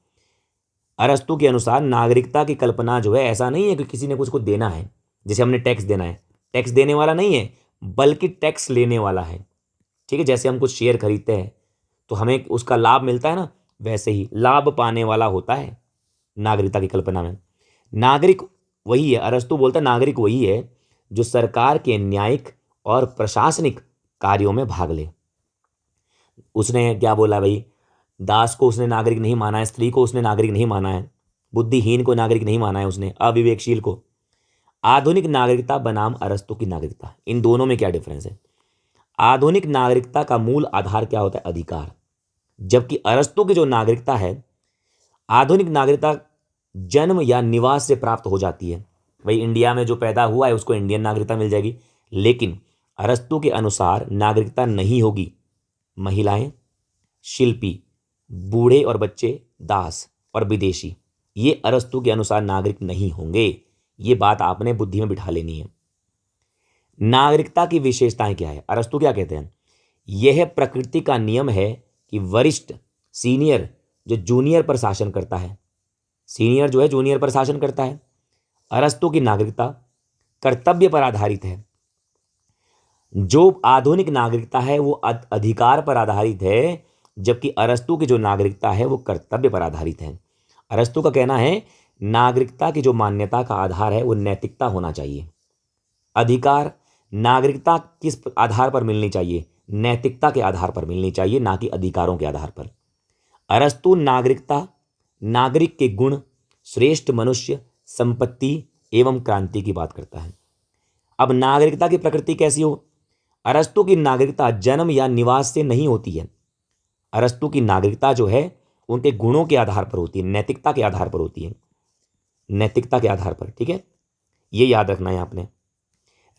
अरस्तु के अनुसार नागरिकता की कल्पना जो है, ऐसा नहीं है कि किसी ने कुछ को देना है, जैसे हमने टैक्स देना है, टैक्स देने वाला नहीं है, बल्कि टैक्स लेने वाला है। ठीक है, जैसे हम कुछ शेयर खरीदते हैं तो हमें उसका लाभ मिलता है ना, वैसे ही लाभ पाने वाला होता है नागरिकता की कल्पना में। नागरिक वही है, अरस्तु बोलता है नागरिक वही है जो सरकार के न्यायिक और प्रशासनिक कार्यों में भाग ले। उसने क्या बोला भाई? दास को उसने नागरिक नहीं माना है, स्त्री को उसने नागरिक नहीं माना है, बुद्धिहीन को नागरिक नहीं माना है उसने, अविवेकशील को। आधुनिक नागरिकता बनाम अरस्तु की नागरिकता, इन दोनों में क्या डिफरेंस है? आधुनिक नागरिकता का मूल आधार क्या होता है? अधिकार। जबकि अरस्तु की जो नागरिकता है, आधुनिक नागरिकता जन्म या निवास से प्राप्त हो जाती है। भाई इंडिया में जो पैदा हुआ है उसको इंडियन नागरिकता मिल जाएगी। लेकिन अरस्तु के अनुसार नागरिकता नहीं होगी। महिलाएं, शिल्पी, बूढ़े और बच्चे, दास और विदेशी, ये अरस्तु के अनुसार नागरिक नहीं होंगे। ये बात आपने बुद्धि में बिठा लेनी है। नागरिकता की विशेषताएं क्या है? अरस्तु क्या कहते हैं? यह प्रकृति का नियम है कि वरिष्ठ, सीनियर जो जूनियर पर शासन करता है, सीनियर जो है जूनियर पर शासन करता है। अरस्तु की नागरिकता कर्तव्य पर आधारित है। जो आधुनिक नागरिकता है वो अधिकार पर आधारित है, जबकि अरस्तु की जो नागरिकता है वो कर्तव्य पर आधारित है। अरस्तु का कहना है नागरिकता की जो मान्यता का आधार है वो नैतिकता होना चाहिए। अधिकार, नागरिकता किस आधार पर मिलनी चाहिए? नैतिकता के आधार पर मिलनी चाहिए, ना कि अधिकारों के आधार पर। अरस्तु नागरिकता, नागरिक के गुण, श्रेष्ठ मनुष्य, संपत्ति एवं क्रांति की बात करता है। अब नागरिकता की प्रकृति कैसी हो? अरस्तु की नागरिकता जन्म या निवास से नहीं होती है। अरस्तु की नागरिकता जो है उनके गुणों के आधार पर होती है, नैतिकता के आधार पर होती है, नैतिकता के आधार पर। ठीक है, ये याद रखना है आपने।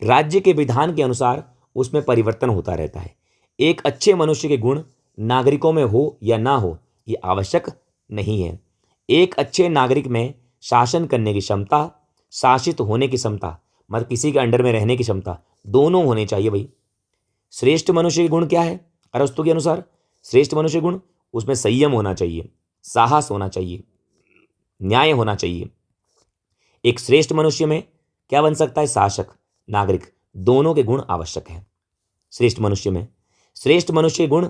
राज्य के विधान के अनुसार उसमें परिवर्तन होता रहता है। एक अच्छे मनुष्य के गुण नागरिकों में हो या ना हो ये आवश्यक नहीं है। एक अच्छे नागरिक में शासन करने की क्षमता, शासित होने की क्षमता, मतलब किसी के अंडर में रहने की क्षमता, दोनों होने चाहिए भाई। श्रेष्ठ मनुष्य के गुण क्या है? अरस्तु के अनुसार श्रेष्ठ मनुष्य गुण, उसमें संयम होना चाहिए, साहस होना चाहिए, न्याय होना चाहिए। एक श्रेष्ठ मनुष्य में क्या बन सकता है? शासक, नागरिक, दोनों के गुण आवश्यक हैं श्रेष्ठ मनुष्य में। श्रेष्ठ मनुष्य के गुण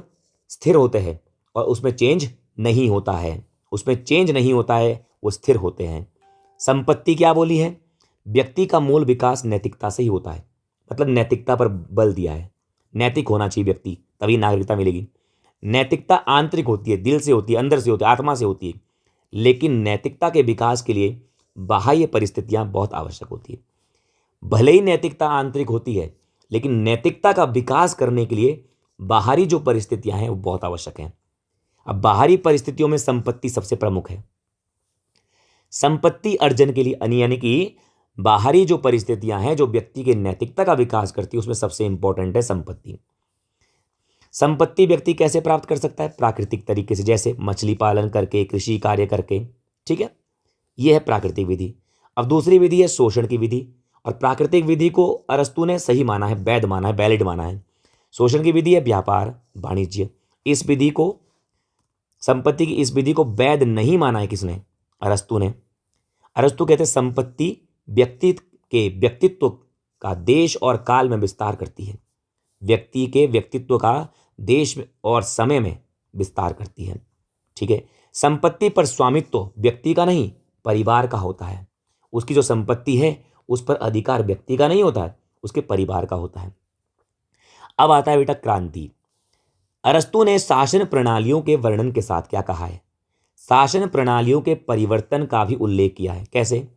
स्थिर होते हैं और उसमें चेंज नहीं होता है, उसमें चेंज नहीं होता है, वो स्थिर होते हैं। संपत्ति क्या बोली है? व्यक्ति का मूल विकास नैतिकता से ही होता है, मतलब नैतिकता पर बल दिया है। नैतिक होना चाहिए व्यक्ति, तभी नागरिकता मिलेगी। नैतिकता आंतरिक होती है, दिल से होती है, अंदर से होती है, आत्मा से होती है। लेकिन नैतिकता के विकास के लिए बाह्य परिस्थितियां बहुत आवश्यक होती है। भले ही नैतिकता आंतरिक होती है, लेकिन नैतिकता का विकास करने के लिए बाहरी जो परिस्थितियां हैं वो बहुत आवश्यक हैं। अब बाहरी परिस्थितियों में संपत्ति सबसे प्रमुख है। संपत्ति अर्जन के लिए यानी कि बाहरी जो परिस्थितियां हैं जो व्यक्ति के नैतिकता का विकास करती है, उसमें सबसे इंपॉर्टेंट है संपत्ति। संपत्ति व्यक्ति कैसे प्राप्त कर सकता है? प्राकृतिक तरीके से, जैसे मछली पालन करके, कृषि कार्य करके। ठीक है, यह है प्राकृतिक विधि। अब दूसरी विधि है शोषण की विधि, और प्राकृतिक विधि को अरस्तु ने सही माना है, वैध माना है, वैलिड माना है। शोषण की विधि है व्यापार, वाणिज्य। इस विधि को, संपत्ति की इस विधि को वैध नहीं माना है किसने? अरस्तु ने। अरस्तु कहते हैं संपत्ति व्यक्ति के व्यक्तित्व का देश और काल में विस्तार करती है। व्यक्ति के व्यक्तित्व का देश और समय में विस्तार करती है। ठीक है, संपत्ति पर स्वामित्व व्यक्ति का नहीं परिवार का होता है। उसकी जो संपत्ति है उस पर अधिकार व्यक्ति का नहीं होता है, उसके परिवार का होता है। अब आता है बेटा क्रांति। अरस्तु ने शासन प्रणालियों के वर्णन के साथ क्या कहा है? शासन प्रणालियों के परिवर्तन का भी उल्लेख किया है। कैसे?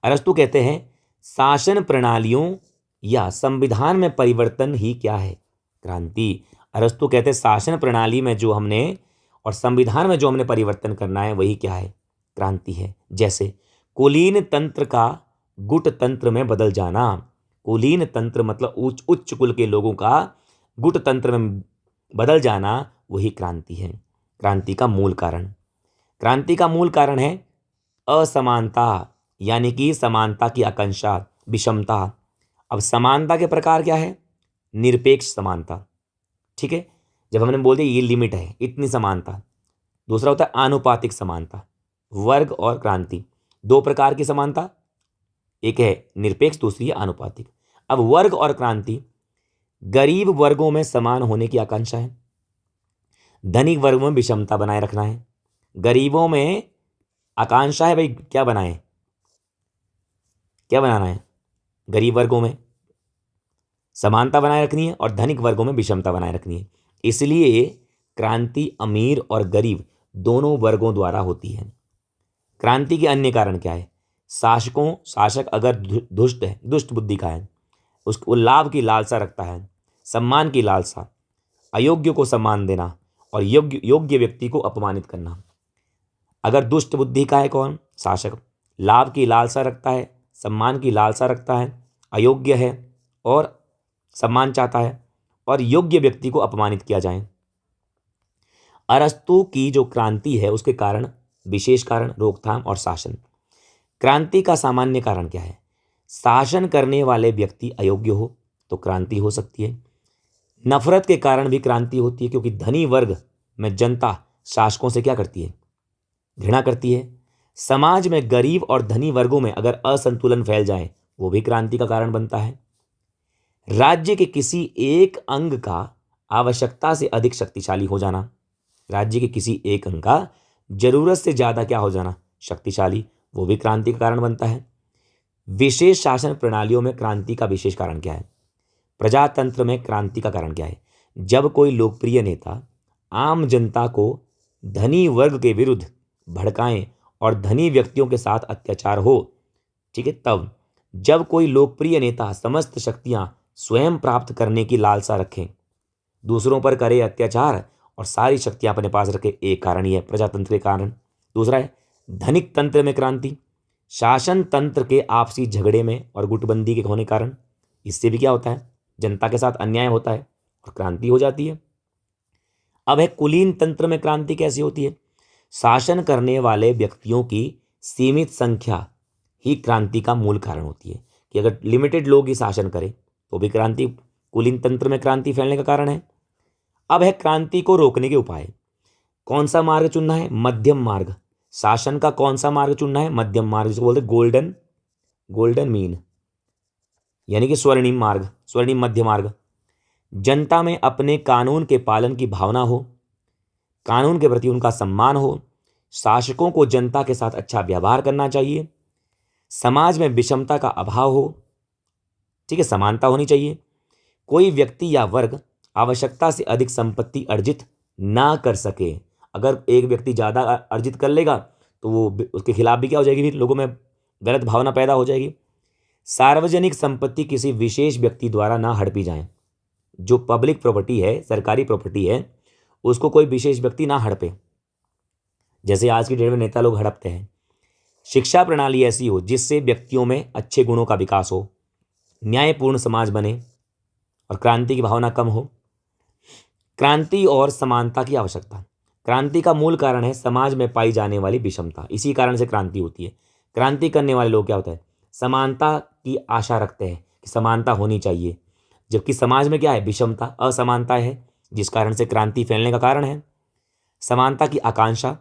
अरस्तु कहते हैं शासन प्रणालियों या संविधान में परिवर्तन ही क्या है? क्रांति। अरस्तु कहते हैं शासन प्रणाली में जो हमने और संविधान में जो हमने परिवर्तन करना है वही क्या है? क्रांति है। जैसे कुलीन तंत्र का गुट तंत्र में बदल जाना। कुलीन तंत्र मतलब उच्च कुल के लोगों का गुट तंत्र में बदल जाना वही क्रांति है। क्रांति का मूल कारण, क्रांति का मूल कारण है असमानता, यानी कि समानता की आकांक्षा, विषमता। अब समानता के प्रकार क्या है? निरपेक्ष समानता। ठीक है, जब हमने बोल दिया ये लिमिट है इतनी समानता। दूसरा होता है आनुपातिक समानता। वर्ग और क्रांति दो प्रकार की समानता, एक है निरपेक्ष, दूसरी है आनुपातिक। अब वर्ग और क्रांति, गरीब वर्गों में समान होने की आकांक्षा है, धनिक वर्गों में विषमता बनाए रखना है। गरीबों में आकांक्षा है भाई क्या बनाए, क्या बनाना है? गरीब वर्गों में समानता बनाए रखनी है और धनिक वर्गों में विषमता बनाए रखनी है। इसलिए क्रांति अमीर और गरीब दोनों वर्गों द्वारा होती है। क्रांति के अन्य कारण क्या है? शासक अगर दुष्ट है, दुष्ट बुद्धि का है, उसको लाभ की लालसा रखता है, सम्मान की लालसा, अयोग्य को सम्मान देना और योग्य व्यक्ति को अपमानित करना। अगर दुष्ट बुद्धि का है कौन? शासक। लाभ की लालसा रखता है, सम्मान की लालसा रखता है, अयोग्य है और सम्मान चाहता है और योग्य व्यक्ति को अपमानित किया जाए। अरस्तु की जो क्रांति है उसके कारण, विशेष कारण, रोकथाम और शासन। क्रांति का सामान्य कारण क्या है? शासन करने वाले व्यक्ति अयोग्य हो तो क्रांति हो सकती है। नफरत के कारण भी क्रांति होती है, क्योंकि धनी वर्ग में जनता शासकों से क्या करती है? घृणा करती है। समाज में गरीब और धनी वर्गों में अगर असंतुलन फैल जाए वो भी क्रांति का कारण बनता है। राज्य के किसी एक अंग का आवश्यकता से अधिक शक्तिशाली हो जाना, राज्य के किसी एक अंग का जरूरत से ज्यादा क्या हो जाना? शक्तिशाली, वो भी क्रांति का कारण बनता है। विशेष शासन प्रणालियों में क्रांति का विशेष कारण क्या है? प्रजातंत्र में क्रांति का कारण क्या है? जब कोई लोकप्रिय नेता आम जनता को धनी वर्ग के विरुद्ध भड़काएं और धनी व्यक्तियों के साथ अत्याचार हो, ठीक है, तब जब कोई लोकप्रिय नेता समस्त शक्तियां स्वयं प्राप्त करने की लालसा रखें, दूसरों पर करे अत्याचार और सारी शक्तियां अपने पास रखे, एक कारण यह है प्रजातंत्र के कारण। दूसरा है धनिक तंत्र में क्रांति, शासन तंत्र के आपसी झगड़े में और गुटबंदी के होने कारण, इससे भी क्या होता है? जनता के साथ अन्याय होता है और क्रांति हो जाती है। अब है कुलीन तंत्र में क्रांति कैसी होती है? शासन करने वाले व्यक्तियों की सीमित संख्या ही क्रांति का मूल कारण होती है, कि अगर लिमिटेड लोग ही शासन करें तो भी क्रांति, कुलीन तंत्र में क्रांति फैलने का कारण है। अब है क्रांति को रोकने के उपाय। कौन सा मार्ग चुनना है? मध्यम मार्ग। शासन का कौन सा मार्ग चुनना है? मध्यम मार्ग, जिसको बोलते गोल्डन मीन, यानी कि स्वर्णिम मार्ग, स्वर्णिम मध्य मार्ग। जनता में अपने कानून के पालन की भावना हो, कानून के प्रति उनका सम्मान हो, शासकों को जनता के साथ अच्छा व्यवहार करना चाहिए, समाज में विषमता का अभाव हो, ठीक है, समानता होनी चाहिए, कोई व्यक्ति या वर्ग आवश्यकता से अधिक संपत्ति अर्जित ना कर सके। अगर एक व्यक्ति ज़्यादा अर्जित कर लेगा तो वो उसके खिलाफ भी क्या हो जाएगी? फिर लोगों में गलत भावना पैदा हो जाएगी। सार्वजनिक संपत्ति किसी विशेष व्यक्ति द्वारा ना हड़पी जाए। जो पब्लिक प्रॉपर्टी है, सरकारी प्रॉपर्टी है, उसको कोई विशेष व्यक्ति ना हड़पे, जैसे आज की डेट में नेता लोग हड़पते हैं। शिक्षा प्रणाली ऐसी हो जिससे व्यक्तियों में अच्छे गुणों का विकास हो, न्यायपूर्ण समाज बने और क्रांति की भावना कम हो। क्रांति और समानता की आवश्यकता। क्रांति का मूल कारण है समाज में पाई जाने वाली विषमता, इसी कारण से क्रांति होती है। क्रांति करने वाले लोग क्या होता है? समानता की आशा रखते हैं कि समानता होनी चाहिए, जबकि समाज में क्या है? विषमता, असमानता है, जिस कारण से क्रांति फैलने का कारण है। समानता की आकांक्षा,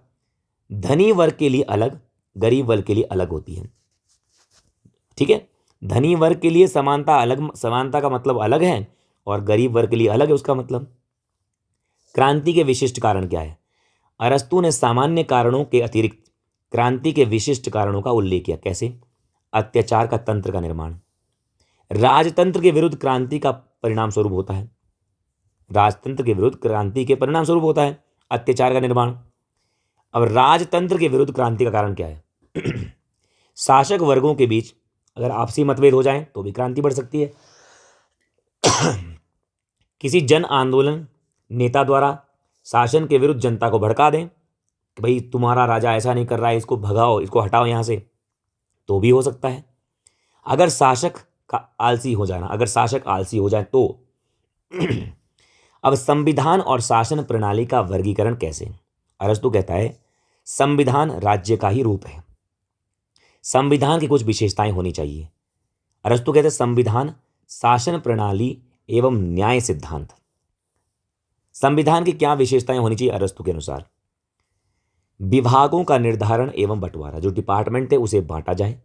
धनी वर्ग के लिए अलग गरीब वर्ग के लिए अलग होती है। ठीक है, धनी वर्ग के लिए समानता अलग, समानता का मतलब अलग है और गरीब वर्ग के लिए अलग है उसका मतलब। क्रांति के विशिष्ट कारण क्या है? अरस्तु ने सामान्य कारणों के अतिरिक्त क्रांति के विशिष्ट कारणों का उल्लेख किया। कैसे? अत्याचार का तंत्र का निर्माण, राजतंत्र के विरुद्ध क्रांति का परिणाम स्वरूप होता है। राजतंत्र के विरुद्ध क्रांति के परिणाम स्वरूप होता है अत्याचार का निर्माण। अब राजतंत्र के विरुद्ध क्रांति का कारण क्या है? शासक वर्गों के बीच अगर आपसी मतभेद हो जाए तो भी क्रांति बढ़ सकती है। किसी जन आंदोलन नेता द्वारा शासन के विरुद्ध जनता को भड़का दें कि भाई तुम्हारा राजा ऐसा नहीं कर रहा है, इसको भगाओ, इसको हटाओ यहाँ से, तो भी हो सकता है। अगर शासक आलसी हो जाए तो अब संविधान और शासन प्रणाली का वर्गीकरण कैसे? अरस्तु कहता है संविधान राज्य का ही रूप है, संविधान की कुछ विशेषताएं होनी चाहिए। अरस्तु कहते हैं संविधान शासन प्रणाली एवं न्याय सिद्धांत। संविधान की क्या विशेषताएं होनी चाहिए अरस्तु के अनुसार? विभागों का निर्धारण एवं बंटवारा, जो डिपार्टमेंट है उसे बांटा जाए।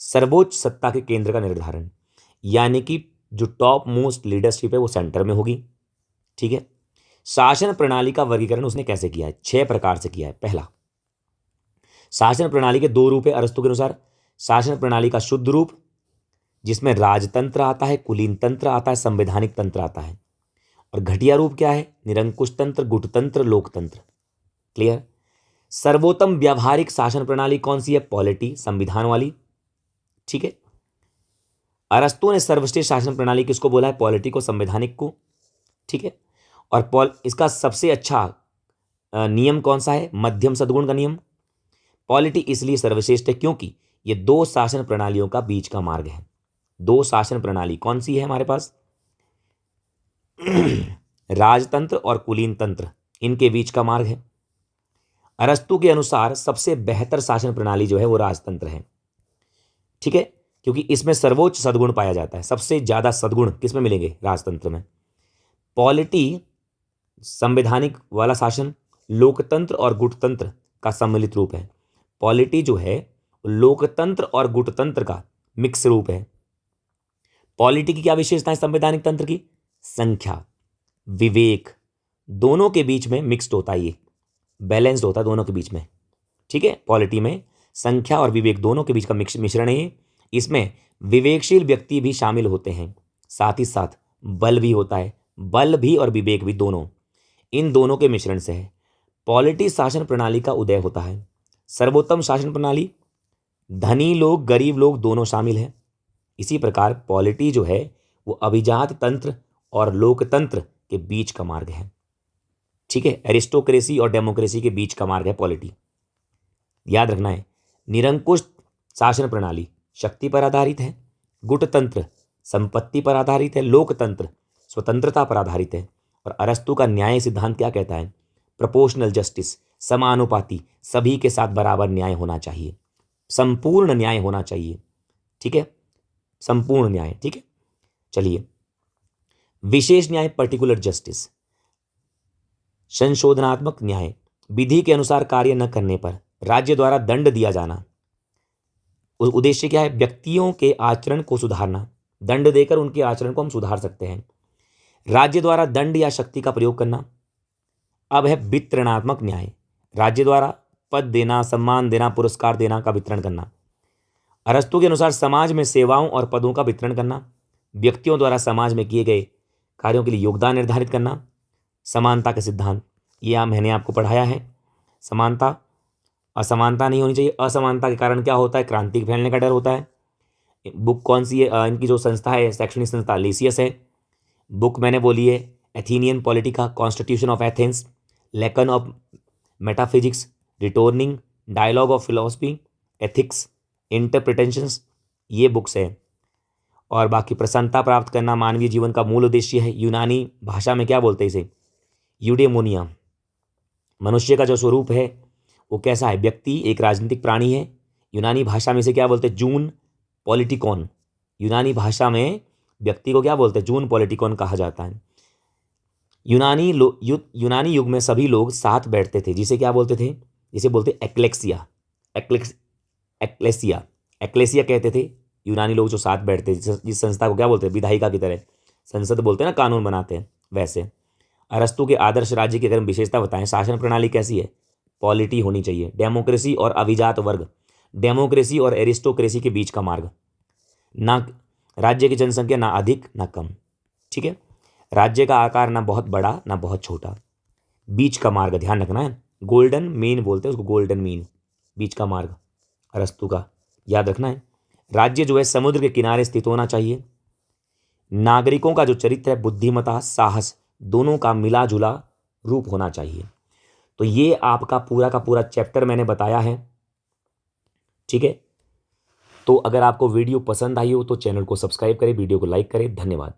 सर्वोच्च सत्ता के केंद्र का निर्धारण, यानी कि जो टॉप मोस्ट लीडरशिप है वो सेंटर में होगी। ठीक है। शासन प्रणाली का वर्गीकरण उसने कैसे किया है? 6 प्रकार से किया है। पहला, शासन प्रणाली के 2 रूप है अरस्तु के अनुसार। शासन प्रणाली का शुद्ध रूप जिसमें राजतंत्र आता है, कुलीन तंत्र आता है, संवैधानिक तंत्र आता है। और घटिया रूप क्या है? निरंकुश तंत्र, गुटतंत्र, लोकतंत्र। क्लियर? सर्वोत्तम व्यावहारिक शासन प्रणाली कौन सी है? पॉलिटी, संविधान वाली। ठीक है। अरस्तु ने सर्वश्रेष्ठ शासन प्रणाली किसको बोला है? पॉलिटी को, संवैधानिक को। ठीक है। और इसका सबसे अच्छा नियम कौन सा है? मध्यम सद्गुण का नियम। पॉलिटी इसलिए सर्वश्रेष्ठ है क्योंकि ये 2 शासन प्रणालियों का बीच का मार्ग है। 2 शासन प्रणाली कौन सी है हमारे पास? राजतंत्र और कुलीन तंत्र, इनके बीच का मार्ग है। अरस्तु के अनुसार सबसे बेहतर शासन प्रणाली जो है वो राजतंत्र है। ठीक है, क्योंकि इसमें सर्वोच्च सद्गुण पाया जाता है। सबसे ज्यादा सद्गुण किसमें मिलेंगे? राजतंत्र में। पॉलिटी संवैधानिक वाला शासन, लोकतंत्र और गुटतंत्र का सम्मिलित रूप है। पॉलिटी जो है लोकतंत्र और गुटतंत्र का मिक्स रूप है। पॉलिटी की क्या विशेषता है? संवैधानिक तंत्र की संख्या, विवेक, दोनों के बीच में मिक्स्ड होता है, ये बैलेंस्ड होता है दोनों के बीच में। ठीक है। पॉलिटी में संख्या और विवेक दोनों के बीच का मिश्रण है ये। इसमें विवेकशील व्यक्ति भी शामिल होते हैं, साथ ही साथ बल भी होता है। बल भी और विवेक भी, दोनों, इन दोनों के मिश्रण से है पॉलिटी शासन प्रणाली का उदय होता है। सर्वोत्तम शासन प्रणाली, धनी लोग गरीब लोग दोनों शामिल हैं। इसी प्रकार पॉलिटी जो है वो अभिजात तंत्र और लोकतंत्र के बीच का मार्ग है। ठीक है। एरिस्टोक्रेसी और डेमोक्रेसी के बीच का मार्ग है पॉलिटी। याद रखना है। निरंकुश शासन प्रणाली शक्ति पर आधारित है, गुटतंत्र संपत्ति पर आधारित है, लोकतंत्र स्वतंत्रता पर आधारित है। और अरस्तु का न्याय सिद्धांत क्या कहता है? प्रोपोर्शनल जस्टिस, समानुपाती, सभी के साथ बराबर न्याय होना चाहिए, संपूर्ण न्याय होना चाहिए। ठीक है, संपूर्ण न्याय। ठीक है। चलिए, विशेष न्याय, पर्टिकुलर जस्टिस, संशोधनात्मक न्याय, विधि के अनुसार कार्य न करने पर राज्य द्वारा दंड दिया जाना। उद्देश्य क्या है? व्यक्तियों के आचरण को सुधारना। दंड देकर उनके आचरण को हम सुधार सकते हैं। राज्य द्वारा दंड या शक्ति का प्रयोग करना। अब है वितरणात्मक न्याय, राज्य द्वारा पद देना, सम्मान देना, पुरस्कार देना का वितरण करना। अरस्तु के अनुसार समाज में सेवाओं और पदों का वितरण करना, व्यक्तियों द्वारा समाज में किए गए कार्यों के लिए योगदान निर्धारित करना। समानता का सिद्धांत, यह मैंने आपको पढ़ाया है। समानता, असमानता नहीं होनी चाहिए। असमानता के कारण क्या होता है? क्रांति फैलने का डर होता है। बुक कौन सी है? इनकी जो संस्था है, शैक्षणिक संस्था लेसियस है। बुक मैंने बोली है Athenian politica, constitution of Athens, lesson of metaphysics, returning, dialogue of philosophy, ethics, interpretations, ये बुक्स हैं। और बाकी प्रसन्नता प्राप्त करना मानवीय जीवन का मूल उद्देश्य है। यूनानी भाषा में क्या बोलते हैं इसे? यूडेमोनिया। मनुष्य का जो स्वरूप है वो कैसा है? व्यक्ति एक राजनीतिक प्राणी है। यूनानी भाषा में इसे क्या बोलते हैं? जून पॉलिटिकॉन। यूनानी भाषा में व्यक्ति को क्या बोलते हैं? जून पॉलिटिकॉन कहा जाता है। यूनानी युग में सभी लोग साथ बैठते थे, जिसे क्या बोलते थे? जिसे बोलते एक्लेक्सिया। एक्लेसिया, एक्लेसिया कहते थे यूनानी लोग जो साथ बैठते थे, जिस संस्था को क्या बोलते हैं, विधायिका की तरह, संसद बोलते हैं ना, कानून बनाते हैं वैसे। अरस्तु के आदर्श राज्य की अगर हम विशेषता बताएं, शासन प्रणाली कैसी है, पॉलिटी होनी चाहिए, डेमोक्रेसी और अभिजात वर्ग, डेमोक्रेसी और एरिस्टोक्रेसी के बीच का मार्ग, ना राज्य की जनसंख्या ना अधिक ना कम, ठीक है, राज्य का आकार ना बहुत बड़ा ना बहुत छोटा, बीच का मार्ग ध्यान रखना है, गोल्डन मीन बोलते हैं उसको, गोल्डन मीन, बीच का मार्ग अरस्तु का याद रखना है। राज्य जो है समुद्र के किनारे स्थित होना चाहिए, नागरिकों का जो चरित्र है, बुद्धिमता साहस दोनों का मिला जुला रूप होना चाहिए। तो ये आपका पूरा का पूरा चैप्टर मैंने बताया है, ठीक है। तो अगर आपको वीडियो पसंद आई हो तो चैनल को सब्सक्राइब करें, वीडियो को लाइक करें। धन्यवाद।